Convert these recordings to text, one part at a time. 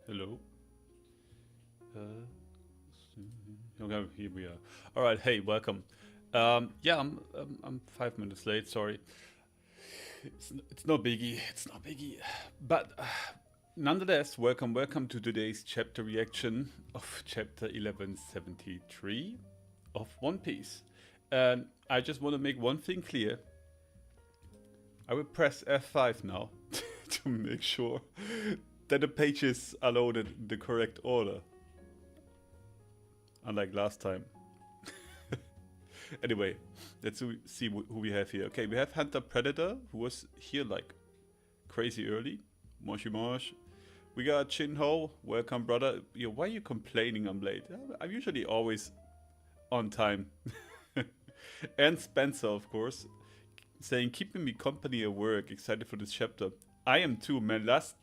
Hello. Uh, okay, here we are. All right, hey, welcome. Yeah, I'm 5 minutes late. Sorry. It's no biggie. It's no biggie. But nonetheless, welcome to today's chapter reaction of chapter 1173 of One Piece. And I just want to make one thing clear. I will press F5 now to make sure that the pages are loaded in the correct order. Unlike last time. Anyway, let's see who we have here. Okay, we have Hunter Predator, who was here like crazy early. Moshi Mosh. We got Chin Ho. Welcome, brother. Yo, why are you complaining I'm late? I'm usually always on time. And Spencer, of course, saying keeping me company at work. Excited for this chapter. I am too, man. Last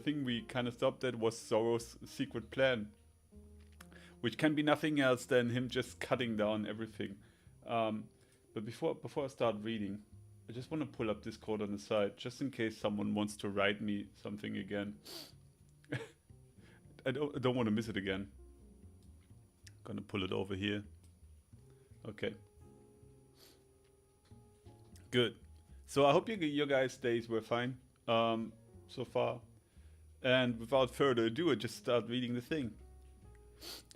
thing we kind of stopped at was Zoro's secret plan, which can be nothing else than him just cutting down everything. But before I start reading, I just want to pull up this code on the side, just in case someone wants to write me something again. I don't want to miss it again. Gonna pull it over here. Okay. Good. So I hope your guys' days were fine so far. And without further ado, I just start reading the thing.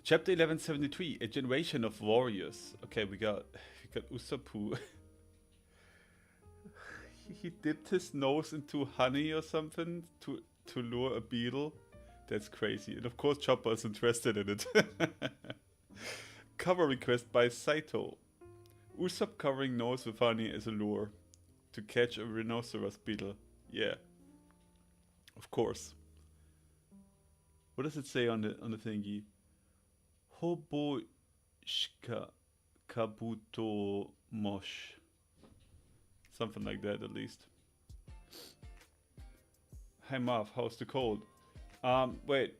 Chapter 1173, A Generation of Warriors. Okay, we got Usopp. He dipped his nose into honey or something to lure a beetle. That's crazy. And of course Chopper is interested in it. Cover request by Saito. Usopp covering nose with honey as a lure to catch a rhinoceros beetle. Yeah. Of course. What does it say on the thingy? Hoboshika Kabuto Mosh. Something like that at least. Hi Marv, how's the cold? Wait.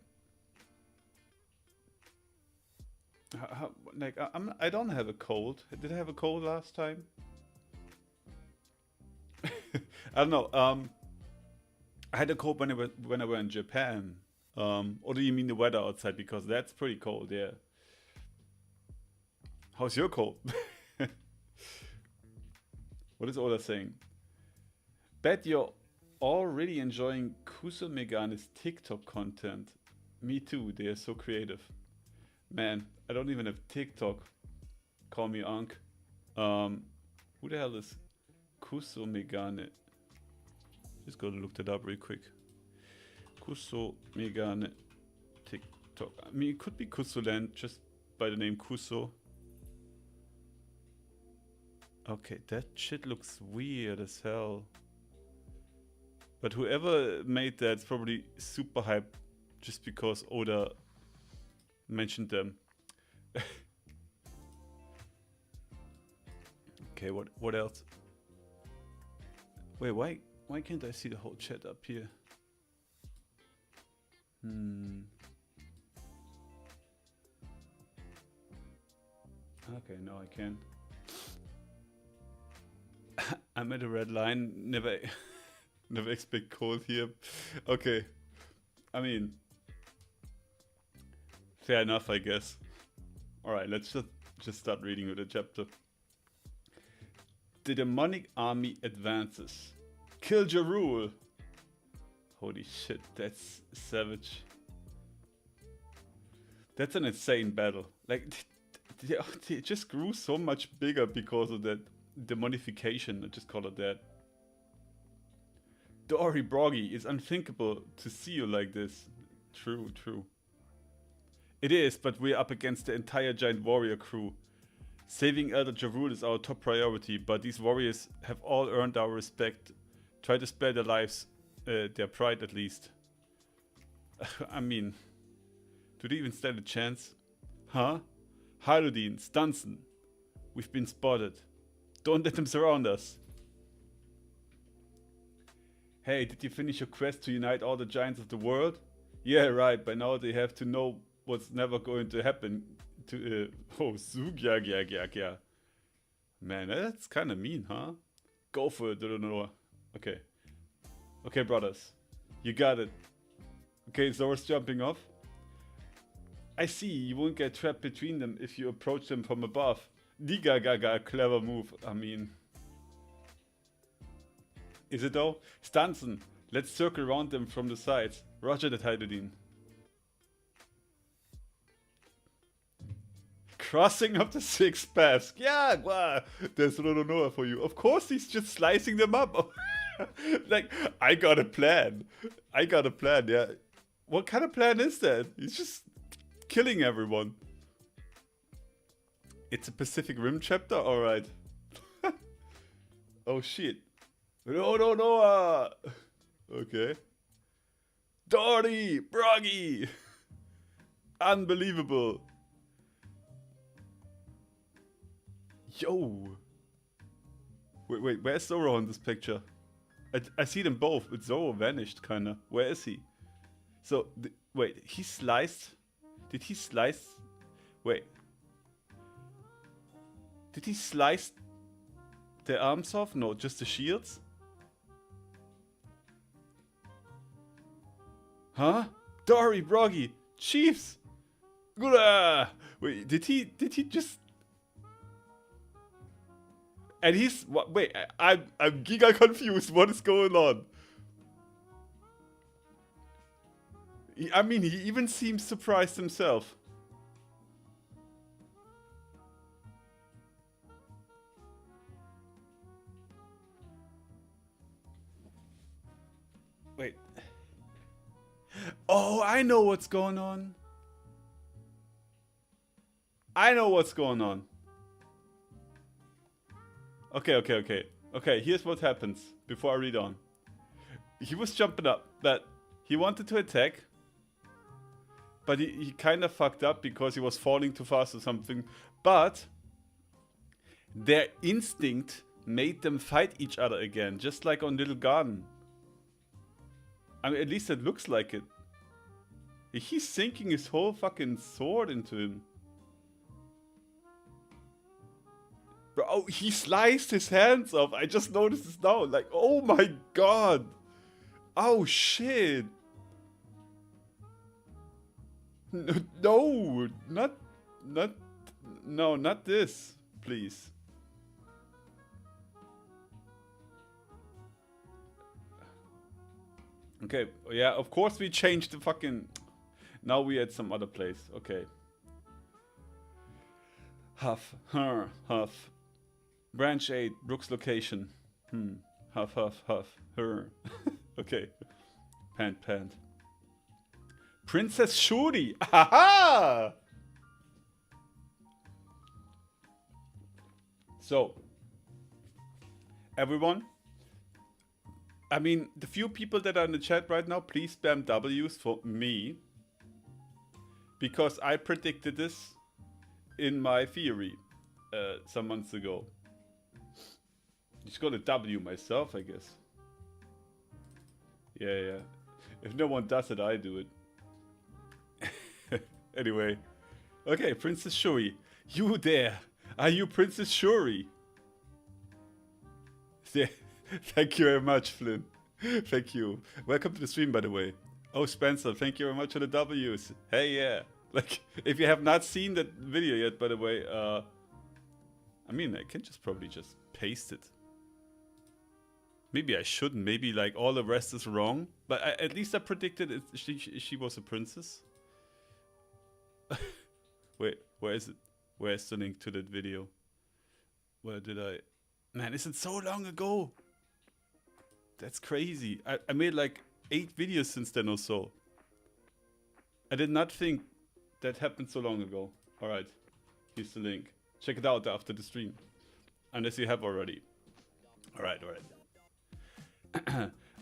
I don't have a cold. Did I have a cold last time? I don't know. I had a cold when I were in Japan. Or do you mean the weather outside? Because that's pretty cold, yeah. How's your cold? What is Oda saying? Bet you're already enjoying Kuso Megane's TikTok content. Me too, they are so creative. Man, I don't even have TikTok. Call me Ankh. Who the hell is Kuso Megane? Just gotta look that up real quick. Kuso Megane TikTok. I mean, it could be Kusoland just by the name Kuso. Okay, that shit looks weird as hell. But whoever made that's probably super hyped just because Oda mentioned them. Okay, what else? Wait, why can't I see the whole chat up here? Okay, no, I can. I'm at a red line. Never expect cold here. Okay, I mean, fair enough, I guess. All right, let's just start reading with the chapter. The demonic army advances. Kill Ja Rule. Holy shit, that's savage. That's an insane battle. Like, they just grew so much bigger because of that demonification. I just call it that. Dory Broggy, it's unthinkable to see you like this. True. It is, but we're up against the entire giant warrior crew. Saving Elder Jarul is our top priority, but these warriors have all earned our respect. Try to spare their lives, their pride at least. I mean, do they even stand a chance? Huh? Haludin, Stanson, we've been spotted. Don't let them surround us. Hey, did you finish your quest to unite all the giants of the world? Yeah, right. By now they have to know what's never going to happen to... oh, Sugyagyagyagya. Man, that's kind of mean, huh? Go for it, Dodonoa. Okay. Okay, brothers. You got it. Okay, Zoro's jumping off. I see, you won't get trapped between them if you approach them from above. Digagaga, clever move. I mean... Is it though? Stanson, let's circle around them from the sides. Roger that, Haludin. Crossing up the 6 paths. Yeah, wow. There's Rononoa for you. Of course he's just slicing them up. Like, I got a plan. I got a plan, yeah. What kind of plan is that? He's just killing everyone. It's a Pacific Rim chapter? Alright. Oh shit. No. Okay. Dory! Broggy! Unbelievable. Yo. Wait, where's Zoro in this picture? I see them both, but Zoro vanished, kinda. Where is he? So, wait, he sliced? Did he slice? Wait. Did he slice their arms off? No, just the shields? Huh? Dory, Broggy, Chiefs! Wait, did he just... And he's... Wait, I'm giga confused. What is going on? I mean, he even seems surprised himself. Wait. Oh, I know what's going on. I know what's going on. Okay, here's what happens before I read on. He was jumping up, but he wanted to attack. But he kind of fucked up because he was falling too fast or something. But their instinct made them fight each other again, just like on Little Garden. I mean, at least it looks like it. He's sinking his whole fucking sword into him. Bro, oh, he sliced his hands off. I just noticed this now. Like, oh my god. Oh shit. No, not this, please. Okay, yeah, of course we changed the fucking... Now we at some other place, okay. Huff, huff. Branch 8, Brooks location. Huff, her. Okay. Pant. Princess Shuri! Aha! So, everyone, I mean, the few people that are in the chat right now, please spam W's for me. Because I predicted this in my theory some months ago. Just got a W myself, I guess. Yeah. If no one does it, I do it. Anyway. Okay, Princess Shuri. You there. Are you Princess Shuri? Yeah. Thank you very much, Flynn. Thank you. Welcome to the stream, by the way. Oh, Spencer, thank you very much for the W's. Hey, yeah. Like, if you have not seen that video yet, by the way, I mean, I can just probably just paste it. Maybe I shouldn't. Maybe, like, all the rest is wrong. But at least I predicted she was a princess. Wait, where is it? Where's the link to that video? Where did I... Man, is it so long ago? That's crazy. I made like 8 videos since then or so. I did not think That happened so long ago. Alright. Here's the link. Check it out after the stream. Unless you have already. Alright, alright.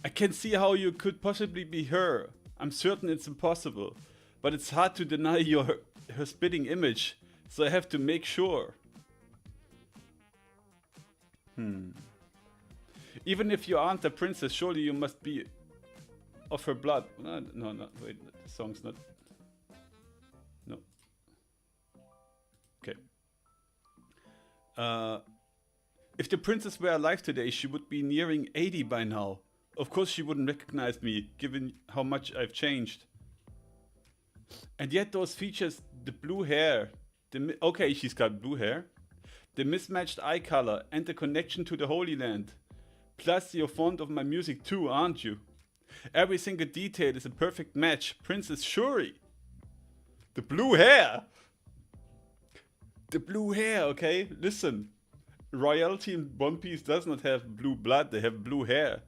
I can see how you could possibly be her. I'm certain it's impossible. But it's hard to deny her spitting image. So I have to make sure. Even if you aren't a princess, surely you must be of her blood. No, wait, the song's not. No. Okay. If the princess were alive today, she would be nearing 80 by now. Of course she wouldn't recognize me, given how much I've changed. And yet those features, the blue hair, okay, she's got blue hair, the mismatched eye color, and the connection to the Holy Land. Plus you're fond of my music too, aren't you? Every single detail is a perfect match. Princess Shuri. The blue hair. The blue hair, okay? Listen. Royalty in One Piece does not have blue blood, they have blue hair.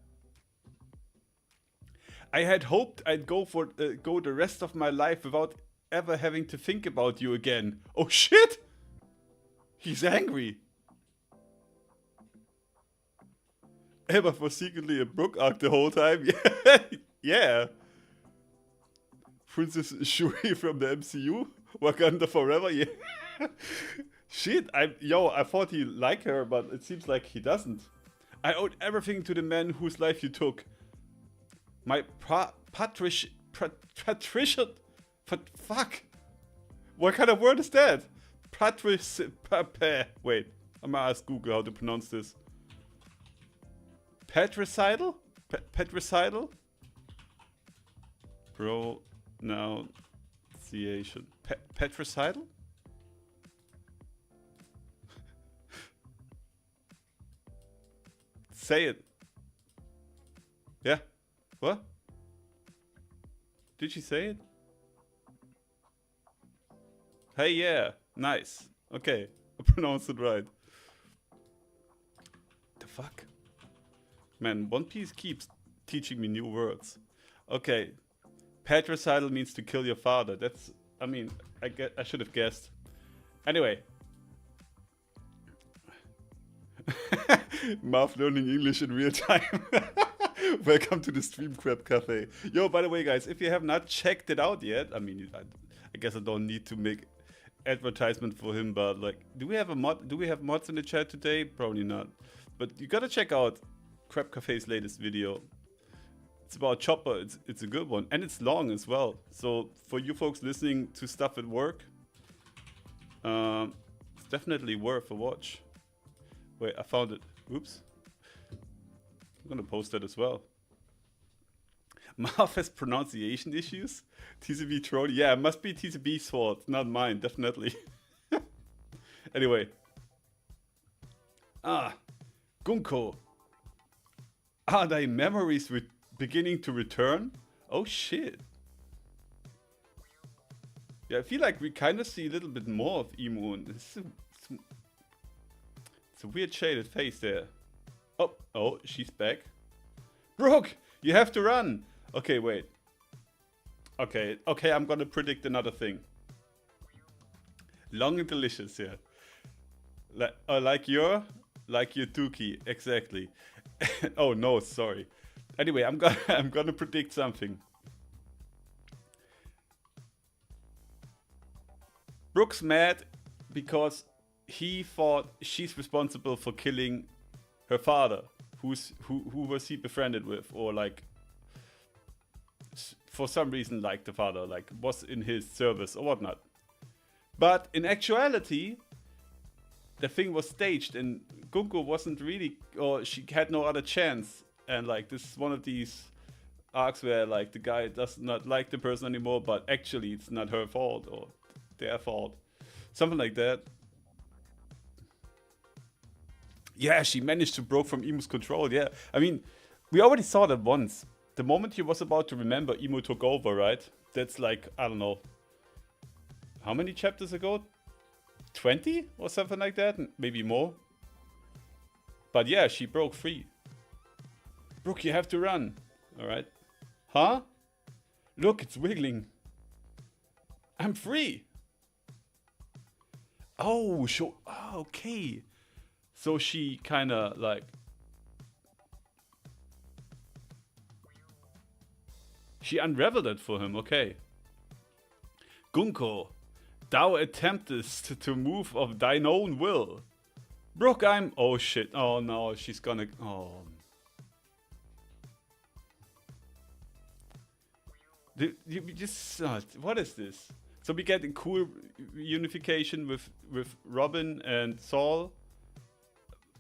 I had hoped I'd go the rest of my life without ever having to think about you again. Oh shit! He's angry. Emma was secretly a Brook arc the whole time. Yeah. Princess Shuri from the MCU? Wakanda forever? Yeah. Shit, I thought he liked her, but it seems like he doesn't. I owed everything to the man whose life you took. My Patricia... Fuck. What kind of word is that? Wait, I'm gonna ask Google how to pronounce this. Patricidal? Patricidal? Pronunciation. Patricidal? Say it. Yeah? What? Did she say it? Hey, yeah. Nice. Okay. I pronounced it right. The fuck? Man, One Piece keeps teaching me new words. Okay. Patricidal means to kill your father. That's... I mean, I should have guessed. Anyway. Marv learning English in real time. Welcome to the Stream Crab Cafe. Yo, by the way, guys, if you have not checked it out yet, I mean, I guess I don't need to make advertisement for him, but like, do we have mods in the chat today? Probably not. But you gotta check out Crab Cafe's latest video. It's about Chopper. It's a good one, and it's long as well. So for you folks listening to stuff at work, it's definitely worth a watch. Wait, I found it. Oops. I'm gonna post that as well. Marv has pronunciation issues? TCB troll? Yeah, it must be TCB's fault, not mine, definitely. Anyway. Gunko. Are thy memories beginning to return? Oh shit. Yeah, I feel like we kind of see a little bit more of Emu. It's a weird shaded face there. Oh, she's back. Brooke, you have to run. Okay, wait. Okay, I'm gonna predict another thing. Long and delicious, yeah. Like your Dookie, exactly. Oh no, sorry. Anyway, I'm gonna predict something. Brooke's mad because he thought she's responsible for killing her father, who was he befriended with, or like for some reason liked the father, like was in his service or whatnot. But in actuality, the thing was staged, and Gunko wasn't really, or she had no other chance. And like this is one of these arcs where like the guy does not like the person anymore, but actually it's not her fault or their fault, something like that. Yeah, she managed to break from Emu's control, yeah. I mean, we already saw that once. The moment he was about to remember, Emu took over, right? That's like, I don't know. How many chapters ago? 20 or something like that? Maybe more. But yeah, she broke free. Brooke, you have to run. Alright. Huh? Look, it's wiggling. I'm free. Oh, okay. So she kind of like... She unraveled it for him, okay. Gunko, thou attemptest to move of thine own will. Brooke, I'm... Oh shit, oh no, she's gonna... Oh. You just... what is this? So we get a cool unification with Robin and Saul.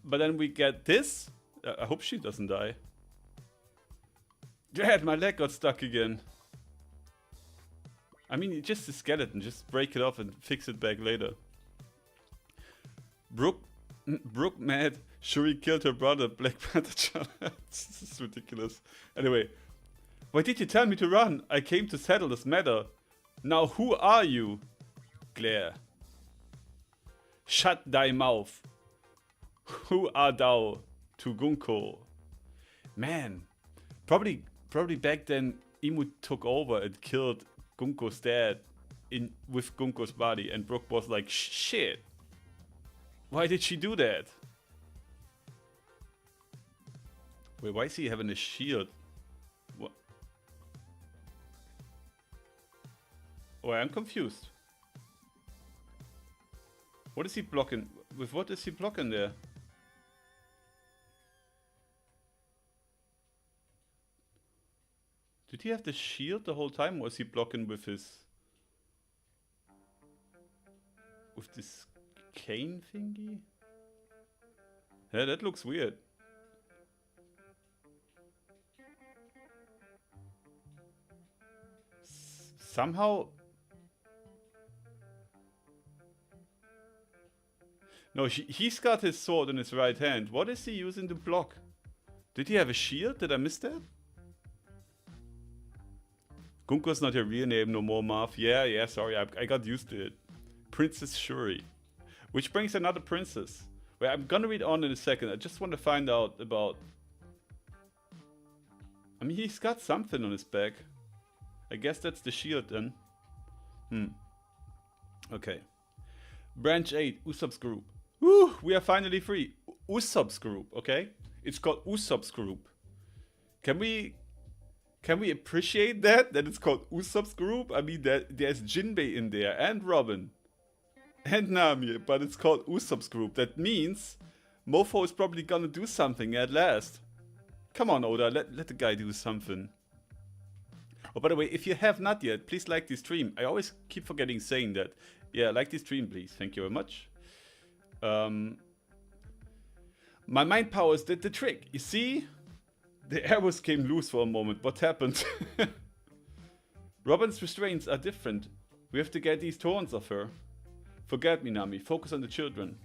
But then we get this? I hope she doesn't die. Dad, my leg got stuck again. I mean, just a skeleton. Just break it off and fix it back later. Brooke mad. Shuri killed her brother, Black Panther. This is ridiculous. Anyway. Why did you tell me to run? I came to settle this matter. Now who are you? Glare. Shut thy mouth. Who art thou to Gunko? Man. Probably back then Imu took over and killed Gunko's dad with Gunko's body, and Brooke was like, shit. Why did she do that? Wait, why is he having a shield? What? Oh, I'm confused. What is he blocking? With what is he blocking there? Did he have the shield the whole time, or was he blocking with his... with this cane thingy? Yeah, that looks weird. Somehow... No, he's got his sword in his right hand. What is he using to block? Did he have a shield? Did I miss that? Gunko's not her real name no more, Marv. Yeah, sorry, I got used to it. Princess Shuri. Which brings another princess. Wait, I'm gonna read on in a second. I just want to find out about... I mean, he's got something on his back. I guess that's the shield then. Okay. Branch 8, Usopp's group. Woo, we are finally free. Usopp's group, okay? It's called Usopp's group. Can we appreciate that it's called Usopp's group? I mean, there's Jinbei in there, and Robin. And Nami, but it's called Usopp's group. That means Mofo is probably gonna do something at last. Come on, Oda, let the guy do something. Oh, by the way, if you have not yet, please like this stream. I always keep forgetting saying that. Yeah, like this stream, please. Thank you very much. My mind powers did the trick. You see? The arrows came loose for a moment. What happened? Robin's restraints are different. We have to get these thorns off her. Forget me, Nami. Focus on the children.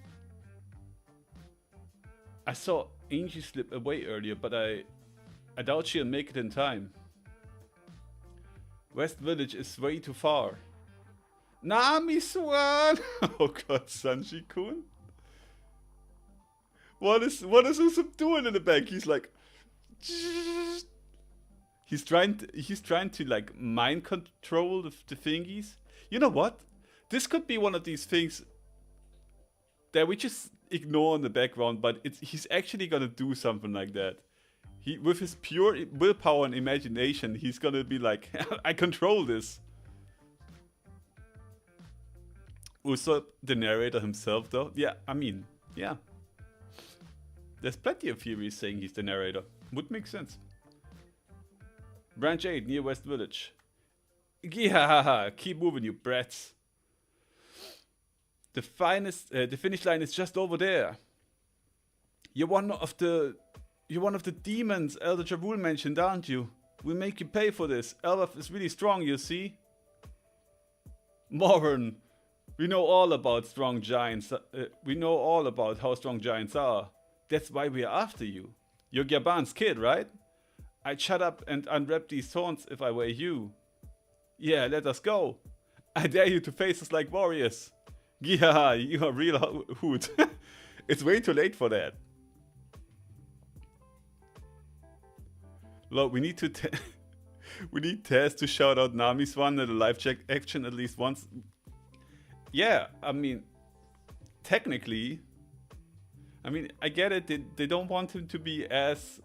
I saw Angie slip away earlier, but I doubt she'll make it in time. West Village is way too far. Nami-swan! Oh god, Sanji-kun? What is Usopp doing in the back? He's like... He's trying to like mind control the thingies. You know what? This could be one of these things that we just ignore in the background, but he's actually gonna do something like that. With his pure willpower and imagination, he's gonna be like, I control this. Usopp, the narrator himself, though? Yeah, I mean, yeah. There's plenty of theories saying he's the narrator. Would make sense. Branch 8, near West Village. Yeah, keep moving, you brats. The finish line is just over there. You're one of the demons Elder Javul mentioned, aren't you? We'll make you pay for this. Elbaf is really strong, you see. Morin, we know all about strong giants. We know all about how strong giants are. That's why we're after you. You're Gaban's kid, right? I'd shut up and unwrap these thorns if I were you. Yeah, let us go. I dare you to face us like warriors. Yeah, you're a real hoot. It's way too late for that. Look, we need Taz to shout out Nami's one at a live check action at least once. Yeah, I mean, technically, I mean, I get it. They don't want him to be as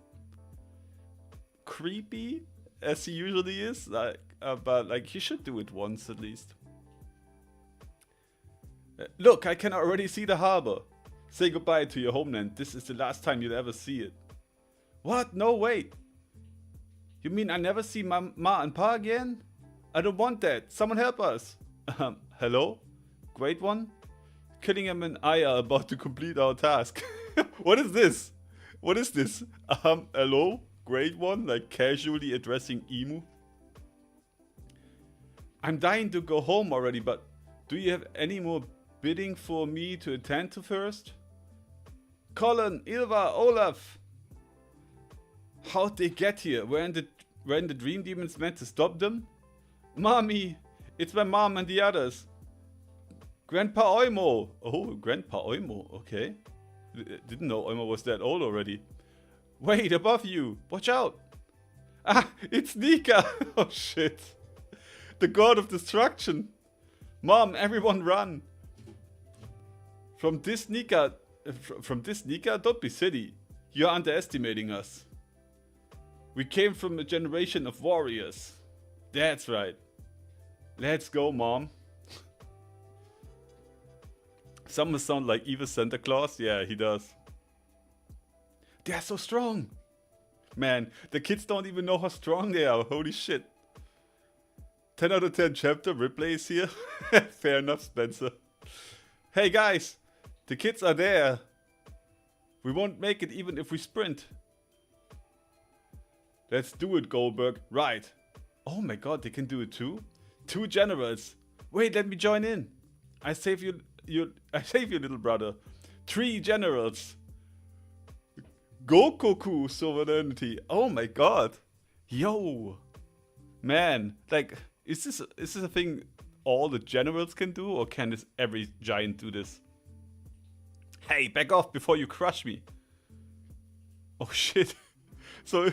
creepy as he usually is. Like, but like he should do it once at least. Look, I can already see the harbor. Say goodbye to your homeland. This is the last time you'll ever see it. What? No, wait. You mean I never see Ma and Pa again? I don't want that. Someone help us. Hello? Great One? Killingham and I are about to complete our task. What is this? What is this? Hello? Great One? Like casually addressing Emu? I'm dying to go home already, but do you have any more bidding for me to attend to first? Colin, Ilva, Olaf! How'd they get here? Weren't the dream demons meant to stop them? Mommy! It's my mom and the others. Grandpa Oimo! Oh, Grandpa Oimo, okay. Didn't know Oimo was that old already. Wait, above you! Watch out! Ah, it's Nika! Oh shit. The god of destruction! Mom, everyone run! From this Nika, don't be silly. You're underestimating us. We came from a generation of warriors. That's right. Let's go, Mom. Some sound like evil Santa Claus. Yeah, he does. They're so strong. Man, the kids don't even know how strong they are. Holy shit. 10 out of 10 chapter replay is here. Fair enough, Spencer. Hey guys, the kids are there. We won't make it even if we sprint. Let's do it, Goldberg. Right. Oh my god, they can do it too? 2 generals. Wait, let me join in. I save you, little brother. 3 generals. Gokoku sovereignty. Oh my god. Yo. Man, like, is this a thing all the generals can do, or can every giant do this? Hey, back off before you crush me. Oh shit. So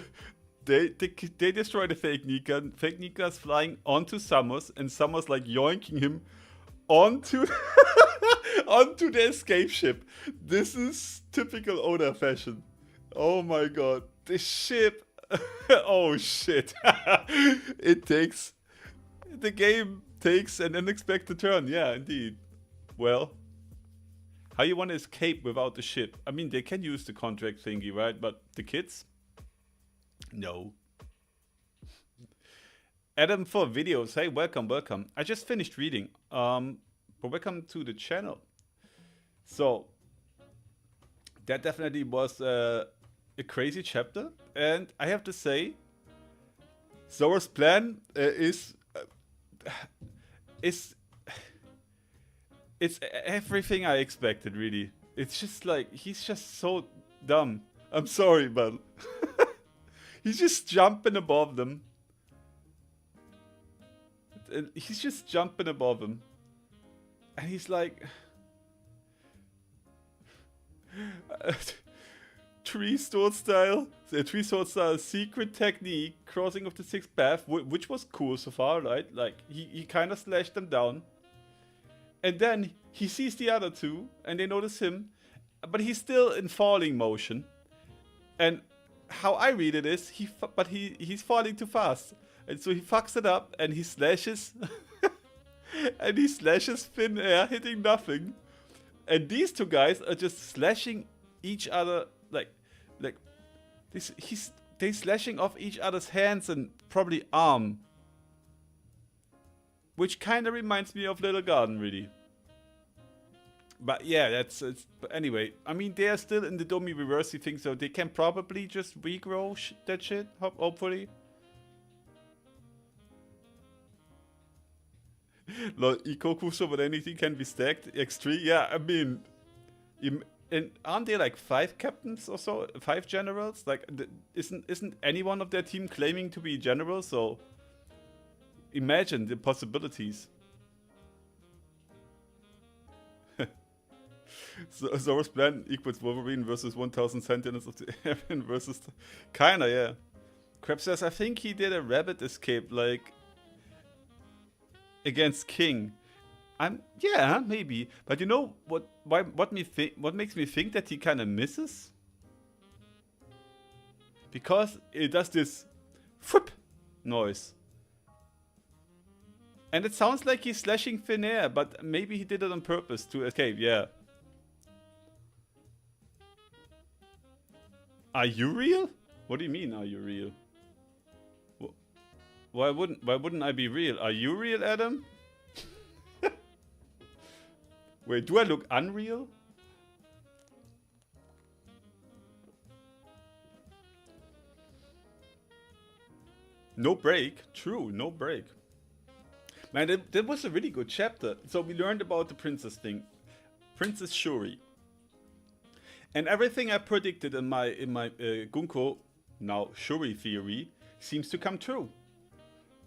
they destroy the fake Nika. Fake Nika's flying onto Summers, and Summers like yoinking him onto onto the escape ship. This is typical Oda fashion. Oh my god. The ship. Oh shit. The game takes an unexpected turn. Yeah, indeed. Well, how you want to escape without the ship? I mean, they can use the contract thingy, right? But the kids? No. Adam for videos. Hey, welcome. I just finished reading. But welcome to the channel. So, that definitely was a crazy chapter. And I have to say, Zoro's plan is it's everything I expected, really. It's just like, he's just so dumb. I'm sorry, but he's just jumping above them. He's just jumping above them. And he's like... Tree sword style secret technique, crossing of the 6th path, which was cool so far, right? Like, he kind of slashed them down. And then he sees the other 2, and they notice him, but he's still in falling motion. And how I read it is, he's falling too fast. And so he fucks it up, and he slashes, and he slashes thin air, hitting nothing. And these 2 guys are just slashing each other, they slashing off each other's hands and probably arm. Which kind of reminds me of Little Garden, really. But yeah, but anyway, I mean, they are still in the Domi reversey thing, so they can probably just regrow that shit, hopefully. Ikoku sovereignty can be stacked. X3, yeah, I mean, and aren't there like 5 captains or so? 5 generals? Like, isn't any one of their team claiming to be general? So imagine the possibilities. Zoro's plan equals Wolverine versus 1000 Sentinels of the Area versus... Kinda, yeah. Crab says, I think he did a rabbit escape, like... against King. Yeah, maybe. But you know what makes me think that he kind of misses? Because it does this whoop noise. And it sounds like he's slashing thin air, but maybe he did it on purpose to escape, yeah. Are you real? What do you mean, are you real? Why wouldn't I be real? Are you real, Adam? Wait, do I look unreal? No break. True, no break. Man, that was a really good chapter. So we learned about the princess thing. Princess Shuri. And everything I predicted in my Gunko, now Shuri theory, seems to come true.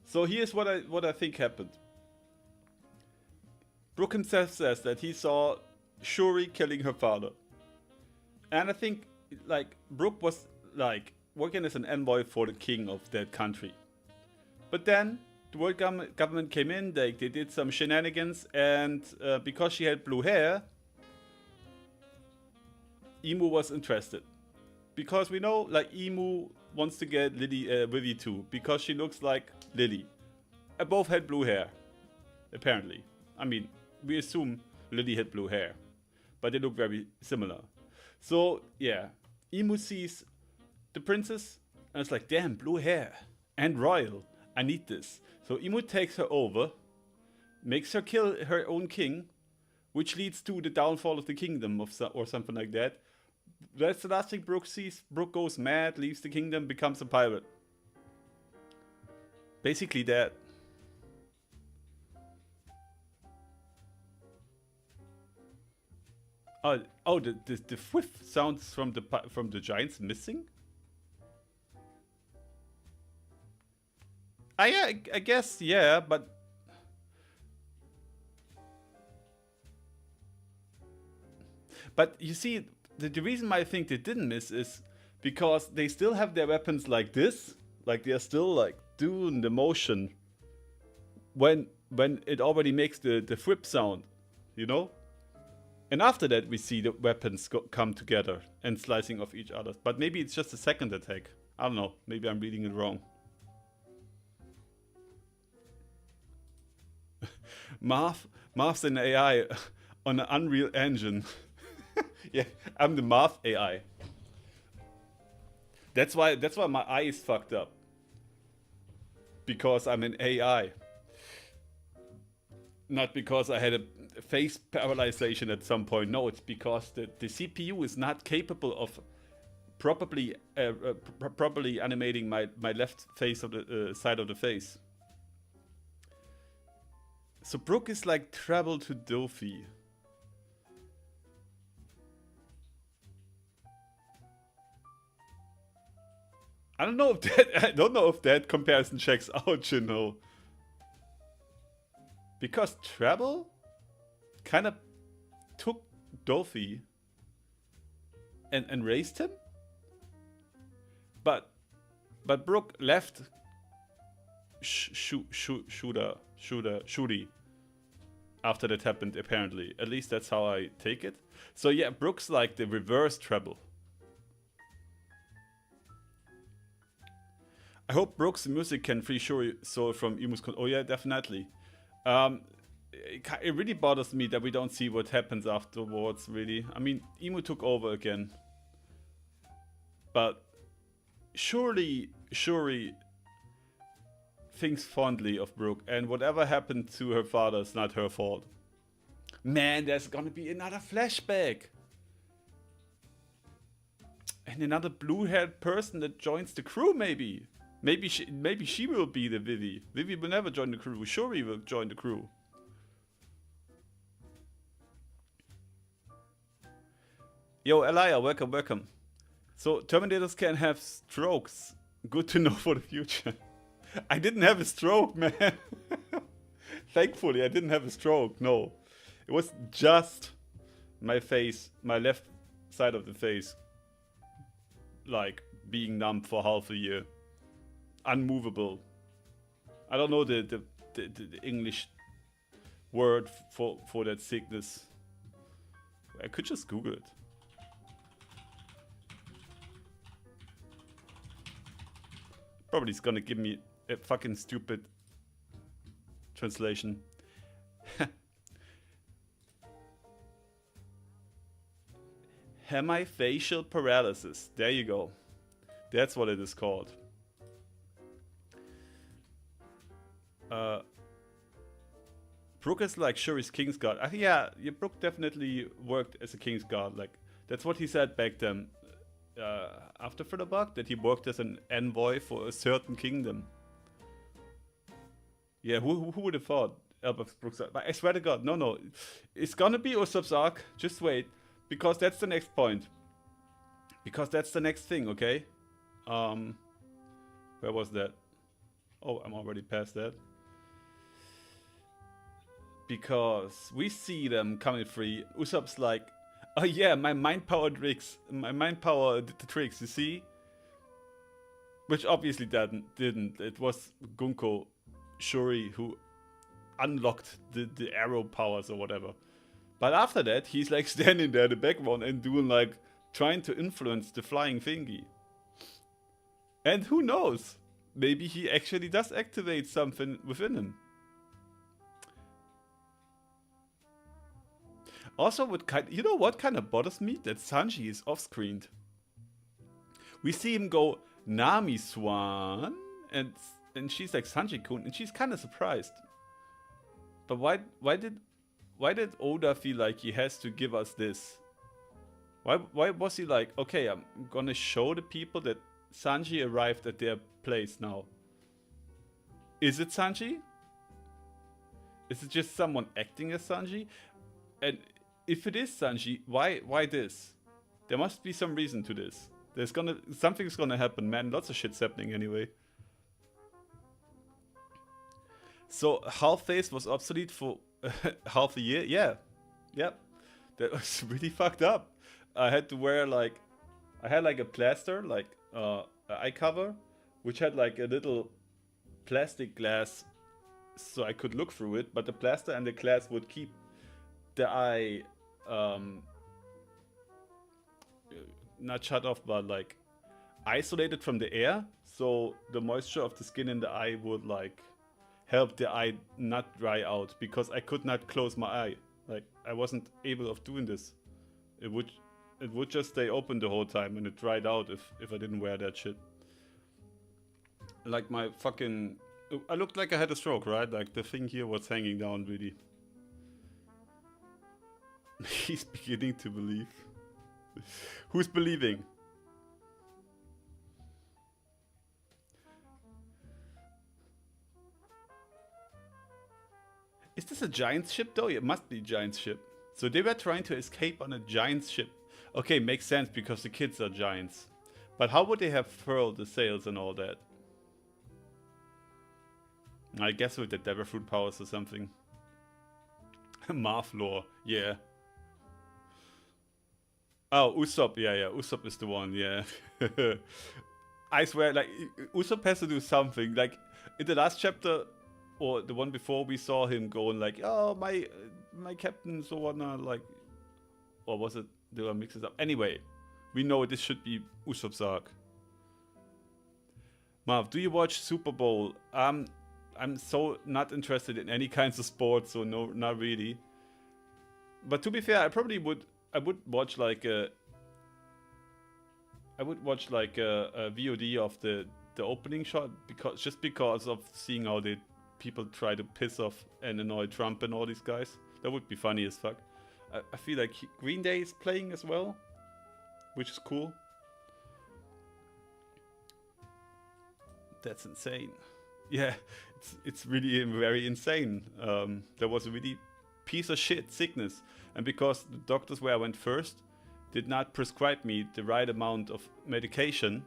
So here's what I think happened. Brook himself says that he saw Shuri killing her father. And I think, like, Brook was, like, working as an envoy for the king of that country. But then, the world government came in, they did some shenanigans, and because she had blue hair, Emu was interested. Because we know, like, Emu wants to get Vivi too, because she looks like Lily. Both had blue hair, apparently. I mean, we assume Lily had blue hair, but they look very similar. So, yeah, Emu sees the princess, and it's like, damn, blue hair, and royal, I need this. So Emu takes her over, makes her kill her own king, which leads to the downfall of the kingdom or something like that. That's the last thing Brook sees. Brook goes mad, leaves the kingdom, becomes a pirate. Basically that. Oh, the whiff sounds from the giants missing? Yeah, I guess, yeah, but... But you see, the reason why I think they didn't miss is because they still have their weapons like this. Like, they're still, like, doing the motion when it already makes the whip sound, you know? And after that, we see the weapons come together and slicing off each other. But maybe it's just a second attack. I don't know. Maybe I'm reading it wrong. Marv's an AI on an Unreal Engine. Yeah, I'm the Marv AI. That's why my eye is fucked up. Because I'm an AI. Not because I had a face paralyzation at some point. No, it's because the CPU is not capable of properly animating my left face of the side of the face. So Brook is like travel to Dofi. I don't know if that comparison checks out, you know. Because Treble kind of took Dofi and raised him, but Brook left Shuri after that happened. Apparently, at least that's how I take it. So yeah, Brook's like the reverse Treble. I hope Brook's music can free Shuri soul from Emu's. Oh yeah, definitely. It really bothers me that we don't see what happens afterwards, really. I mean, Emu took over again. But surely Shuri thinks fondly of Brook, and whatever happened to her father is not her fault. Man, there's gonna be another flashback. And another blue-haired person that joins the crew, maybe. Maybe she will be the Vivi. Vivi will never join the crew. Shuri will join the crew. Yo, Elia, welcome. So, Terminators can have strokes. Good to know for the future. I didn't have a stroke, man. Thankfully, I didn't have a stroke, no. It was just my face, my left side of the face, like, being numb for half a year. Unmovable. I don't know the English word for that sickness. I could just Google it. Probably it's gonna give me a fucking stupid translation. Hemifacial paralysis. There you go. That's what it is called. Brooke is like Shuri's King's Guard. Yeah, Brooke definitely worked as a King's Guard. Like, that's what he said back then. After Fritterbug, that he worked as an envoy for a certain kingdom. Yeah, who would have thought Albert Brooks? But I swear to God, no. It's gonna be Usopp's arc. Just wait. Because that's the next point. Because that's the next thing, okay? Where was that? Oh, I'm already past that. Because we see them coming free. Usopp's like, oh yeah, my mind power tricks. My mind power did the tricks, you see? Which obviously didn't. It was Gunko Shuri who unlocked the arrow powers or whatever. But after that, he's like standing there in the background and doing like, trying to influence the flying thingy. And who knows? Maybe he actually does activate something within him. Also, you know what kind of bothers me? That Sanji is off-screened. We see him go, Nami Swan, and she's like, Sanji-kun, and she's kind of surprised. But why did Oda feel like he has to give us this? Why was he like, okay, I'm gonna show the people that Sanji arrived at their place now? Is it Sanji? Is it just someone acting as Sanji? And if it is Sanji, why this? There must be some reason to this. Something's gonna happen, man. Lots of shit's happening anyway. So half face was obsolete for half a year. Yeah, yep. That was really fucked up. I had to wear like, I had like a plaster, like an eye cover, which had like a little plastic glass, so I could look through it. But the plaster and the glass would keep the eye not shut off, but like isolated from the air, so the moisture of the skin in the eye would like help the eye not dry out, because I could not close my eye. Like, I wasn't able of doing this. It would just stay open the whole time, and it dried out if I didn't wear that shit. Like my fucking, I looked like I had a stroke, right? Like the thing here was hanging down really. He's beginning to believe. Who's believing? Is this a giant's ship though? It must be a giant's ship. So they were trying to escape on a giant's ship. Okay, makes sense because the kids are giants. But how would they have furled the sails and all that? I guess with the Devil Fruit powers or something. Marth lore, yeah. Oh, Usopp, yeah, Usopp is the one, yeah. I swear, like, Usopp has to do something. Like, in the last chapter, or the one before, we saw him going like, oh, my captain, so whatnot, like, or was it, did I mix it up? Anyway, we know this should be Usopp's arc. Marv, do you watch Super Bowl? I'm so not interested in any kinds of sports, so no, not really. But to be fair, I would watch like a VOD of the opening shot, because of seeing how people try to piss off and annoy Trump and all these guys. That would be funny as fuck. I feel like Green Day is playing as well, which is cool. That's insane. Yeah, it's really very insane. There was a really piece of shit sickness, and because the doctors where I went first did not prescribe me the right amount of medication,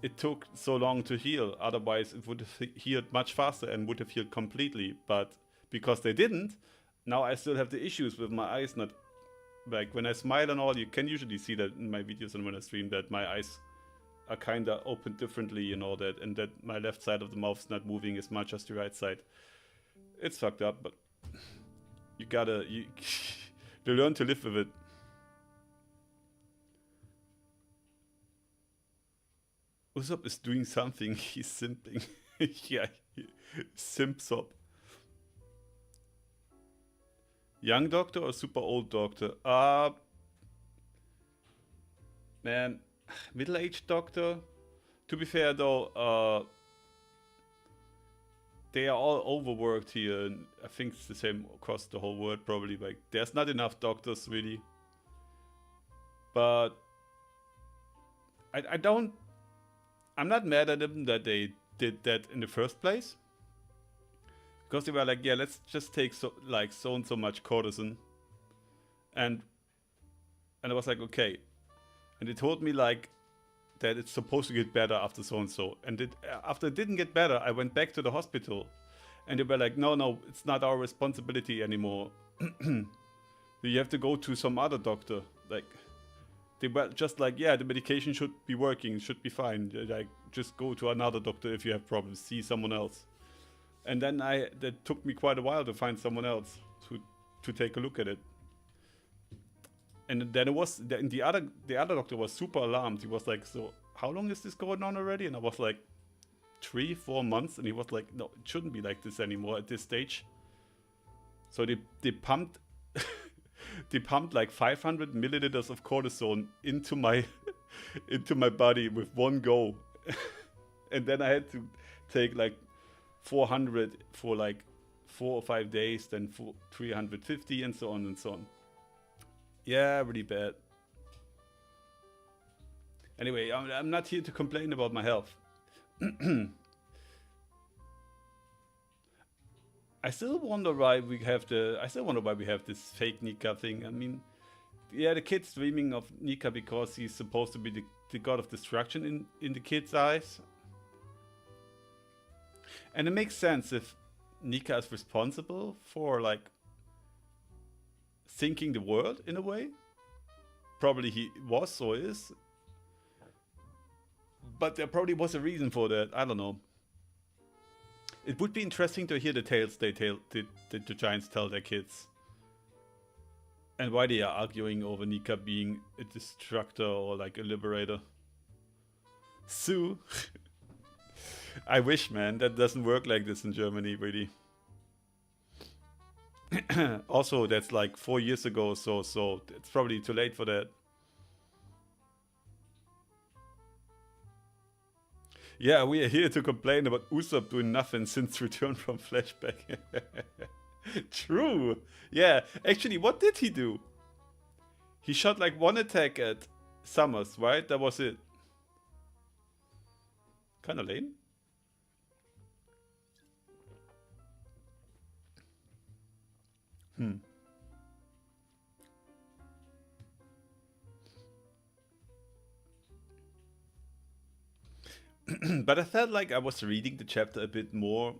it took so long to heal. Otherwise it would have healed much faster and would have healed completely. But because they didn't, now I still have the issues with my eyes not, like when I smile and all, you can usually see that in my videos and when I stream, that my eyes are kinda open differently and all that, and that my left side of the mouth is not moving as much as the right side. It's fucked up, but You gotta you learn to live with it. Usopp is doing something. He's simping. Yeah, simps up. Young doctor or super old doctor? Man, middle-aged doctor. To be fair though, they are all overworked here, and I think it's the same across the whole world probably. Like, there's not enough doctors really. But I'm not mad at them that they did that in the first place. Because they were like, yeah, let's just take so and so much cortisone. And I was like, okay. And they told me like that it's supposed to get better after so and so. And after it didn't get better, I went back to the hospital. And they were like, no, it's not our responsibility anymore. You have to go to some other doctor. Like, they were just like, yeah, the medication should be working, should be fine. Like, just go to another doctor if you have problems, see someone else. And then that took me quite a while to find someone else to take a look at it. And then the other doctor was super alarmed. He was like, so how long is this going on already? And I was like, 3-4 months. And he was like, no, it shouldn't be like this anymore at this stage. So they pumped they pumped like 500 milliliters of cortisone into my body with one go. And then I had to take like 400 for like 4 or 5 days, then for 350 and so on and so on. Yeah, really bad. Anyway, I'm not here to complain about my health. I still wonder why we have this fake Nika thing. I mean, yeah, the kid's dreaming of Nika because he's supposed to be the god of destruction in the kid's eyes. And it makes sense if Nika is responsible for like thinking the world in a way. Probably he was or is. But there probably was a reason for that. I don't know. It would be interesting to hear the tales the giants tell their kids. And why they are arguing over Nika being a destructor or like a liberator. Sue. I wish, man. That doesn't work like this in Germany, really. Also, that's like 4 years ago, so it's probably too late for that. Yeah, we are here to complain about Usopp doing nothing since return from flashback. True. Yeah, actually, what did he do? He shot like one attack at Summers, right? That was it. Kinda lame. But I felt like I was reading the chapter a bit more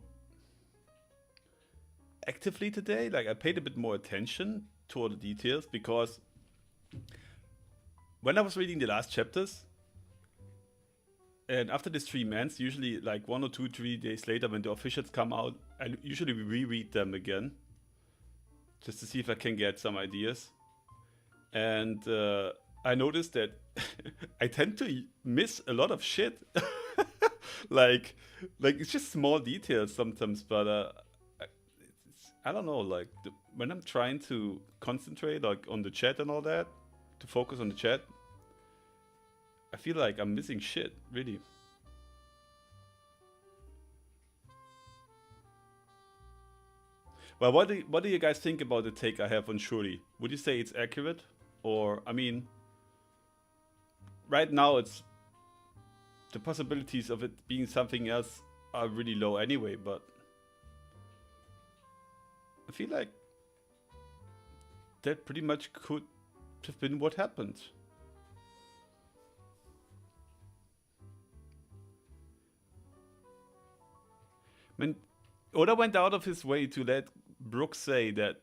actively today. Like, I paid a bit more attention to all the details, because when I was reading the last chapters, and after the stream ends, usually like 1 or 2, 3 days later when the officials come out, I usually reread them again, just to see if I can get some ideas. And I noticed that I tend to miss a lot of shit. like it's just small details sometimes, but I don't know, like when I'm trying to concentrate like on the chat and all that, to focus on the chat, I feel like I'm missing shit, really. Well, what do you guys think about the take I have on Shuri? Would you say it's accurate? Or, I mean, right now it's the possibilities of it being something else are really low anyway, but I feel like that pretty much could have been what happened. I mean, Oda went out of his way to let Brooke say that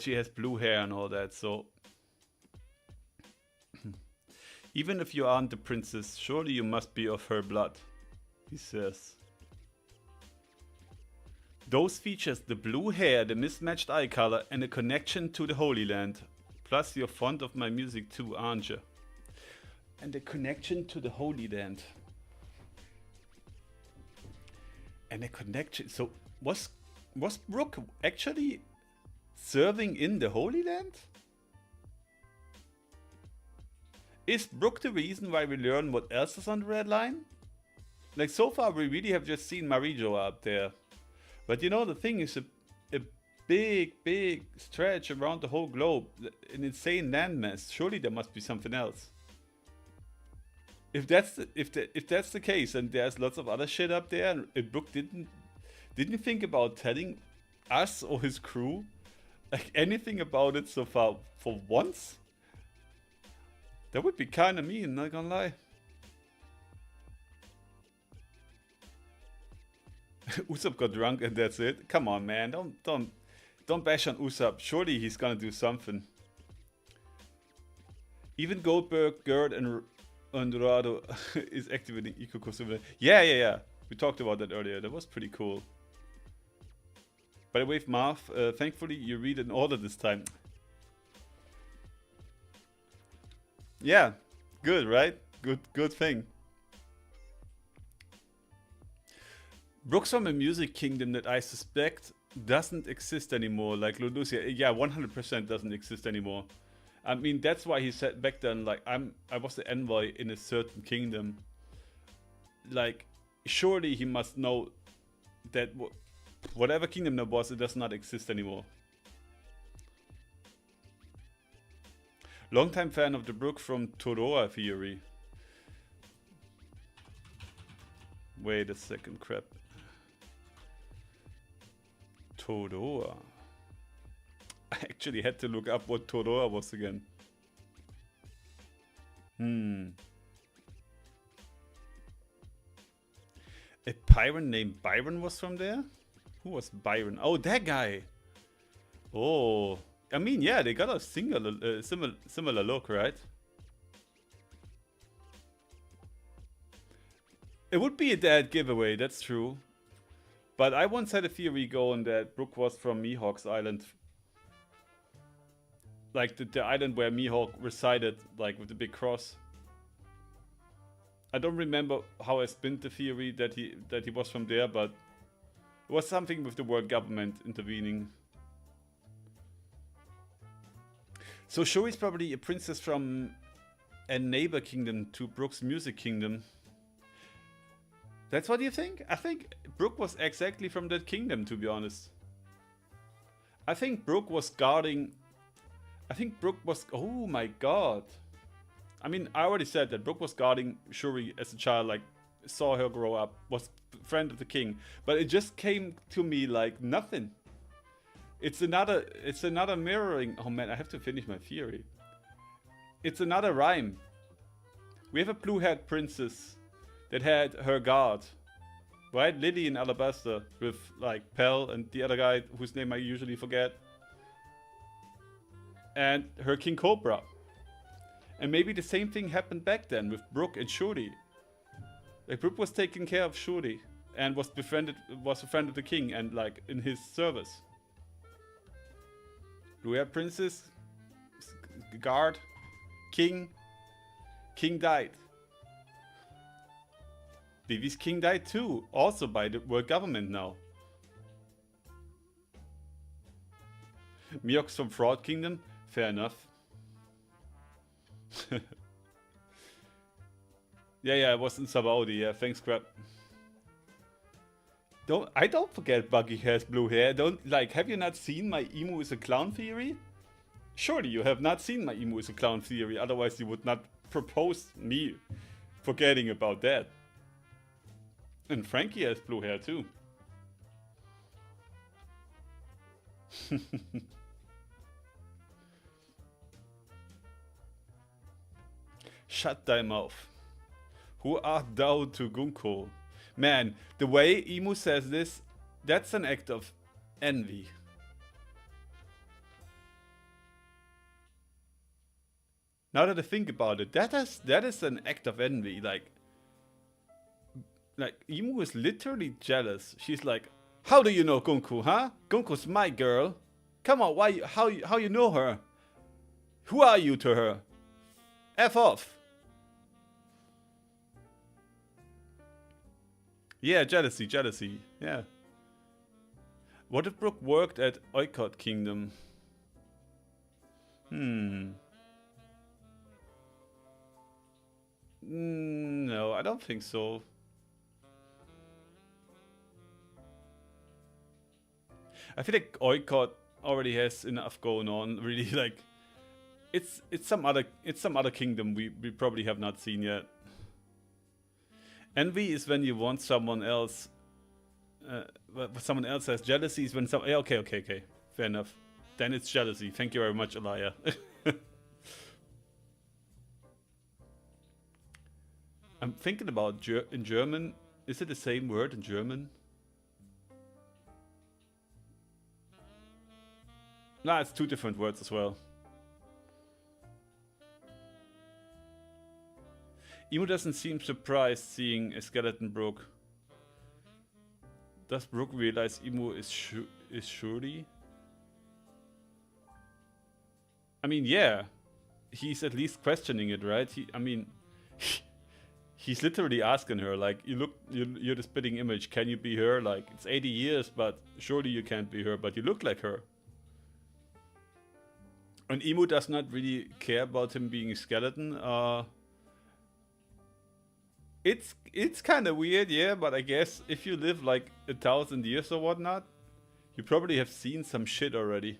she has blue hair and all that, so even if you aren't the princess, surely you must be of her blood, he says. Those features the blue hair, the mismatched eye color, and a connection to the Holy Land. Plus, you're fond of my music too, aren't you? And the connection to the Holy Land. And a connection. So, was Brook actually serving in the Holy Land? Is Brook the reason why we learn what else is on the Red Line? Like, so far we really have just seen Marijo up there. But you know, the thing is a big stretch around the whole globe. An insane landmass. Surely there must be something else. If that's the case, and there's lots of other shit up there, and Brook didn't think about telling us or his crew like anything about it so far for once, that would be kind of mean, not gonna lie. Usopp got drunk and that's it. Come on, man, don't bash on Usopp. Surely he's gonna do something. Even Goldberg, Gerd, and Dorado is activating Ikuko. Yeah. We talked about that earlier. That was pretty cool. By the way, Marv, thankfully you read in order this time. Yeah, good, right? Good thing. Brook's from a music kingdom that I suspect doesn't exist anymore, like Lucia. Yeah, 100% doesn't exist anymore. I mean, that's why he said back then, like, I was the envoy in a certain kingdom. Like, surely he must know that whatever kingdom that was, it does not exist anymore. Longtime fan of the Brook from Toroa theory. Wait a second, crap. Toroa. I actually had to look up what Toroa was again. A pirate named Byron was from there? Who was Byron? Oh, that guy! Oh, I mean, yeah, they got a similar look, right? It would be a dead giveaway, that's true. But I once had a theory going that Brook was from Mihawk's island. Like the island where Mihawk resided, like with the big cross. I don't remember how I spun the theory that he was from there, but it was something with the world government intervening. So Shuri's probably a princess from a neighbor kingdom to Brook's music kingdom. That's what you think? I think Brook was exactly from that kingdom, to be honest. I think Brook was guarding... Oh my god. I mean, I already said that Brook was guarding Shuri as a child, like, saw her grow up, was friend of the king. But it just came to me like nothing. It's another mirroring... Oh man, I have to finish my theory. It's another rhyme. We have a blue-haired princess that had her guard, right? Lily in Alabaster with like Pell and the other guy whose name I usually forget. And her King Cobra. And maybe the same thing happened back then with Brook and Shuri. Like Brook was taking care of Shuri and was a friend of the king and like in his service. Blue-haired princess, guard, king died. Vivi's king died too, also by the world government now. Mihawk's from Fraud Kingdom, fair enough. yeah, it was in Sabaudi, yeah, thanks crap. Don't forget Buggy has blue hair. Have you not seen my emu is a clown theory? Surely you have not seen my emu is a clown theory, otherwise you would not propose me forgetting about that. And Frankie has blue hair too. Shut thy mouth. Who art thou to Gunko? Man, the way Emu says this, that's an act of envy. Now that I think about it, that is an act of envy. Like Emu is literally jealous. She's like, How do you know Gunku, huh? Gunku's my girl. Come on, why? How you know her? Who are you to her? F off. Yeah, jealousy, jealousy. Yeah. What if Brooke worked at Oikot Kingdom? No, I don't think so. I feel like Oikot already has enough going on. Really, like it's some other kingdom we probably have not seen yet. Envy is when you want someone else. Someone else has jealousy is when some. Okay. Fair enough. Then it's jealousy. Thank you very much, Elia. I'm thinking about in German. Is it the same word in German? Nah, it's two different words as well. Emo doesn't seem surprised seeing a skeleton Brooke. Does Brooke realize Emo is Shuri? I mean, yeah. He's at least questioning it, right? He's literally asking her, like, you're the spitting image. Can you be her? Like, it's 80 years, but surely you can't be her. But you look like her. And Emo does not really care about him being a skeleton. It's kind of weird, yeah. But I guess if you live like 1,000 years or whatnot, you probably have seen some shit already.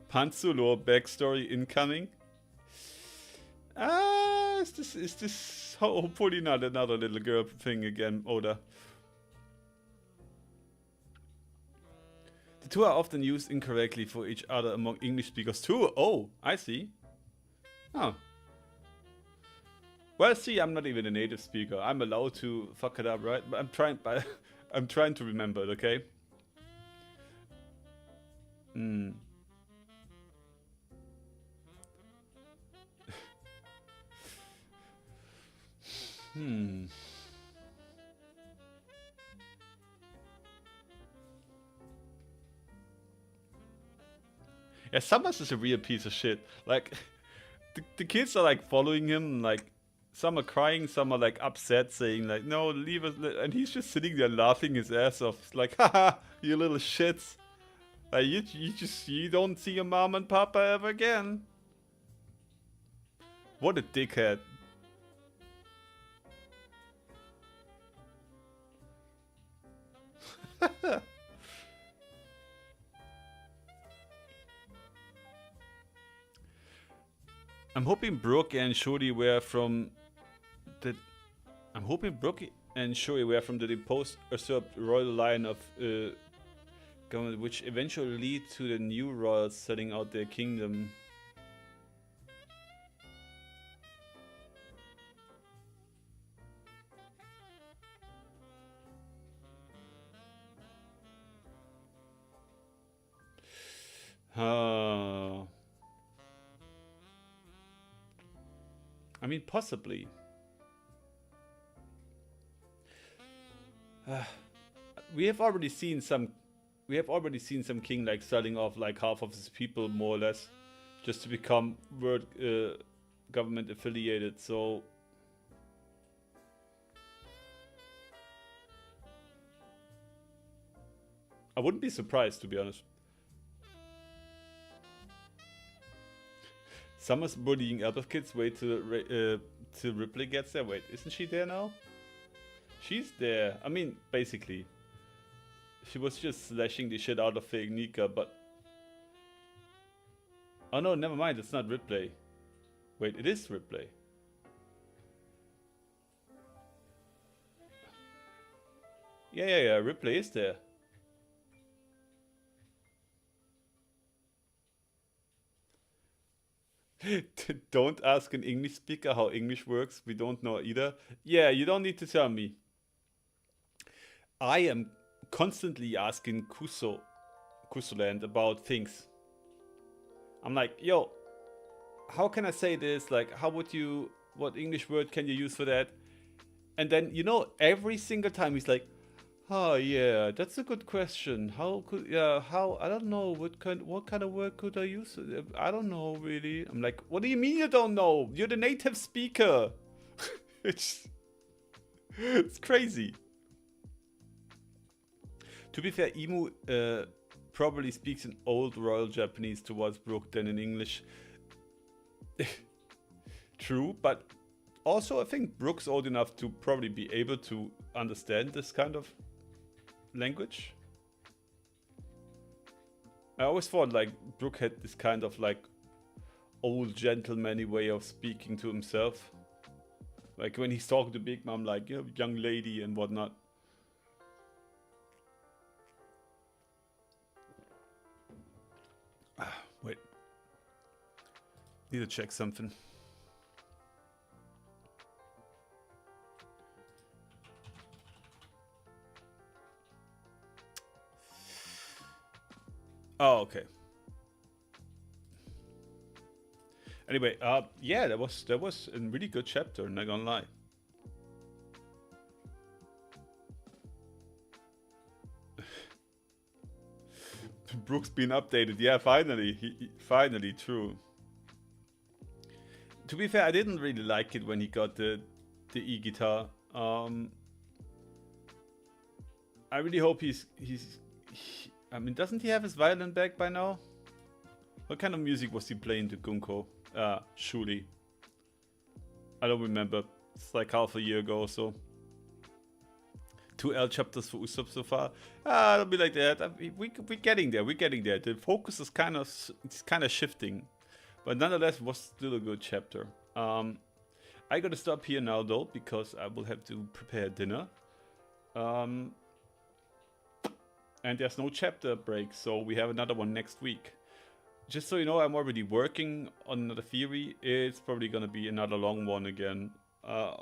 Pantsulo backstory incoming. Is this hopefully not another little girl thing again, Oda? The two are often used incorrectly for each other among English speakers too. Oh, I see. Oh. Well, see, I'm not even a native speaker. I'm allowed to fuck it up, right? But I'm trying to remember it, okay? Yeah, Summers is a real piece of shit. Like, the kids are like following him, like, some are crying, some are like upset, saying like, no, leave us. And he's just sitting there laughing his ass off. It's like, haha, you little shits. You don't see your mom and papa ever again. What a dickhead. I'm hoping Brooke and Shuri were from the. I'm hoping Brooke and Shuri were from the deposed usurped royal line of government, which eventually lead to the new royals setting out their kingdom. I mean, possibly. We have already seen some king like selling off like half of his people, more or less, just to become world government affiliated. So I wouldn't be surprised, to be honest. Summer's bullying other kids. Wait till Ripley gets there. Wait, isn't she there now? She's there. I mean, basically. She was just slashing the shit out of fake Nika, but... Oh no, never mind, it's not Ripley. Wait, it is Ripley. Yeah, Ripley is there. Don't ask an English speaker how English works. We don't know either. Yeah, you don't need to tell me. I am constantly asking Kusoland about things. I'm like, yo, how can I say this? Like, how would you, what English word can you use for that? And then, you know, every single time he's like, oh yeah, that's a good question. How could, yeah, how, I don't know, what kind of word could I use? I don't know really. I'm like, what do you mean you don't know? You're the native speaker. It's crazy. To be fair, Imu probably speaks in old Royal Japanese towards Brook than in English. True, but also I think Brook's old enough to probably be able to understand this kind of language. I always thought like Brook had this kind of like old gentleman-y way of speaking to himself. Like when he's talking to Big Mom, like, you know, young lady and whatnot. Wait. Need to check something. Oh, okay. Anyway, yeah, that was a really good chapter, not gonna lie. Brook's been updated. Yeah, finally. Finally, true. To be fair, I didn't really like it when he got the e-guitar. I really hope I mean, doesn't he have his violin back by now? What kind of music was he playing to Gunko? Shuli. I don't remember. It's like half a year ago or so. 2 L chapters for Usopp so far. Don't be like that. We're getting there. We're getting there. The focus is kind of shifting, but nonetheless, it was still a good chapter. I gotta stop here now though because I will have to prepare dinner. And there's no chapter break, so we have another one next week. Just so you know, I'm already working on another theory. It's probably gonna be another long one again. I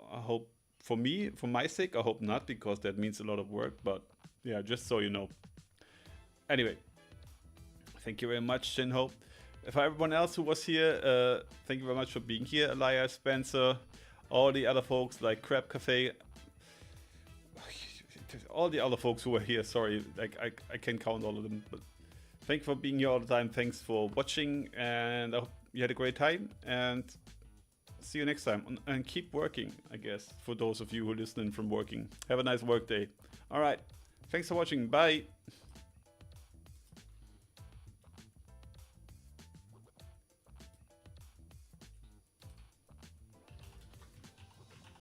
hope. For me, for my sake, I hope not, because that means a lot of work, but yeah, just so you know. Anyway, thank you very much, Shinho. For everyone else who was here, thank you very much for being here, Elias, Spencer, all the other folks like Crab Cafe, all the other folks who were here, sorry, like I can't count all of them, but thank you for being here all the time, thanks for watching, and I hope you had a great time, and see you next time, and keep working, I guess, for those of you who are listening from working. Have a nice work day. All right, thanks for watching. Bye.